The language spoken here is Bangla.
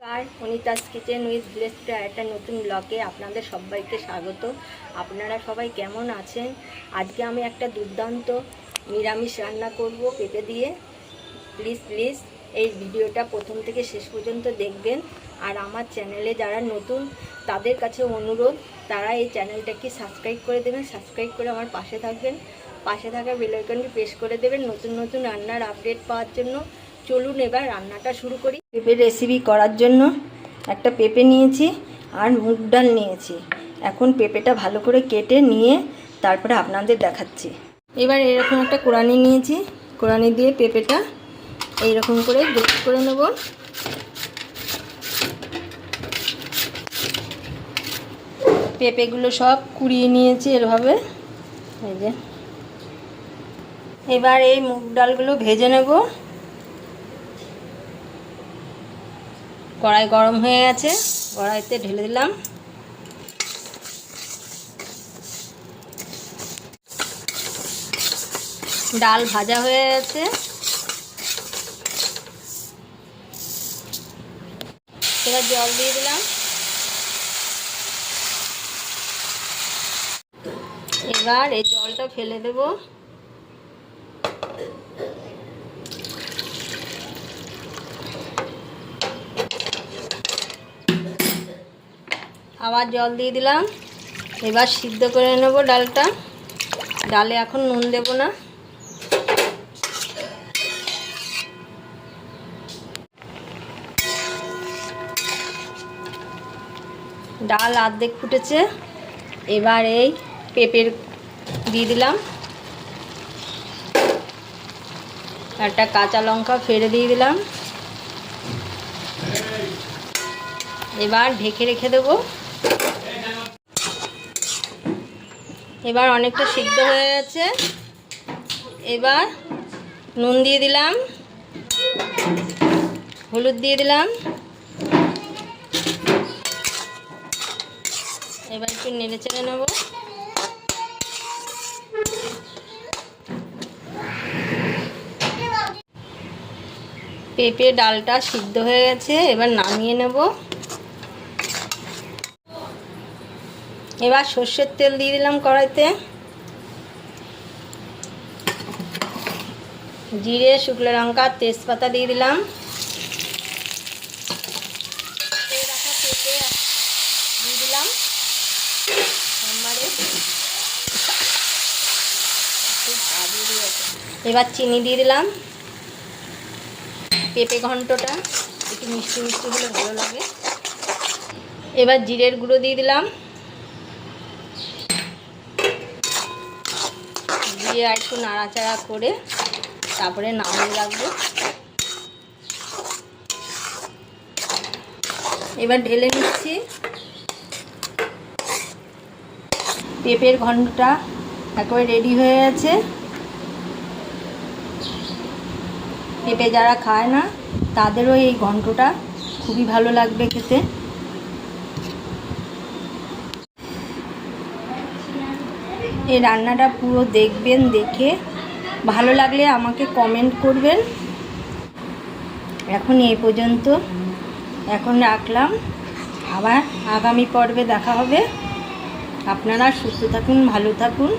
নমস্কার, Anita's kitchen with village to একটা নতুন ব্লগে আপনাদের সবাইকে স্বাগত। আপনারা সবাই কেমন আছেন? আজকে আমি একটা দুর্দান্ত নিরামিষ রান্না করব পেঁপে দিয়ে। প্লিজ এই ভিডিওটা প্রথম থেকে শেষ পর্যন্ত দেখবেন। আর আমার চ্যানেলে যারা নতুন তাদের কাছে অনুরোধ, তারা এই চ্যানেলটাকে সাবস্ক্রাইব করে দেবেন। সাবস্ক্রাইব করে আমার পাশে থাকবেন, পাশে থাকা বেল আইকনটি প্রেস করে দেবেন নতুন নতুন রান্নার আপডেট পাওয়ার জন্য। চলুন এবার রান্নাটা শুরু করি। পেঁপে রেসিপি করার জন্য একটা পেঁপে নিয়েছি আর মুগ ডাল নিয়েছি। এখন পেঁপেটা ভালো করে কেটে নিয়ে তারপরে আপনাদের দেখাচ্ছি। এবার এরকম একটা কোড়ানি নিয়েছি, কোড়ানি দিয়ে পেঁপেটা এইরকম করে গ্রেট করে নেব। পেঁপেগুলো সব কুড়িয়ে নিয়েছি এভাবে, এই যে। এবার এই মুগ ডালগুলো ভেজে নেব। কড়াই গরম হয়ে গেছে, কড়াইতে ঢেলে দিলাম। ডাল ভাজা হয়ে গেছে, এবার জল দিয়ে দিলাম। এবার এই জলটা ফেলে দেব। আবার জল দিয়ে দিলাম। এবার সিদ্ধ করে নেব ডালটা। ডালে এখন নুন দেব না। ডাল অর্ধেক ফুটেছে, এবার এই পেঁপের দিয়ে দিলাম। একটা কাঁচা লঙ্কা ফেলে দিয়ে দিলাম। এবার ঢেকে রেখে দেব। এবার অনেকটা সিদ্ধ হয়ে গেছে। এবার নুন দিয়ে দিলাম, হলুদ দিয়ে দিলাম। এবার একটু নেড়ে চেড়ে নেব। পেঁপে ডালটা সিদ্ধ হয়ে গেছে, এবার নামিয়ে নেব। এবার সর্ষের তেল দিয়ে দিলাম কড়াইতে। জিরে, শুকনো লঙ্কা, তেজপাতা দিয়ে দিলাম। দিয়ে দিলাম এবার চিনি দিয়ে দিলাম। পেঁপে ঘন্টটা একটু মিষ্টি মিষ্টি হলে ভালো লাগে। এবার জিরের গুঁড়ো দিয়ে দিলাম, দিয়ে আর একটু নাড়াচাড়া করে তারপরে নামিয়ে রাখবো। এবার ঢেলে নিচ্ছি। পেঁপের ঘন্টটা একেবারে রেডি হয়ে গেছে। পেঁপে যারা খায় না তাদেরও এই ঘন্টটা খুবই ভালো লাগবে খেতে। এই রান্নাটা পুরো দেখবেন, দেখে ভালো লাগলে আমাকে কমেন্ট করবেন। এখন এই পর্যন্ত, এখন রাখলাম। আবার আগামী পর্বে দেখা হবে। আপনারা সুস্থ থাকুন, ভালো থাকুন।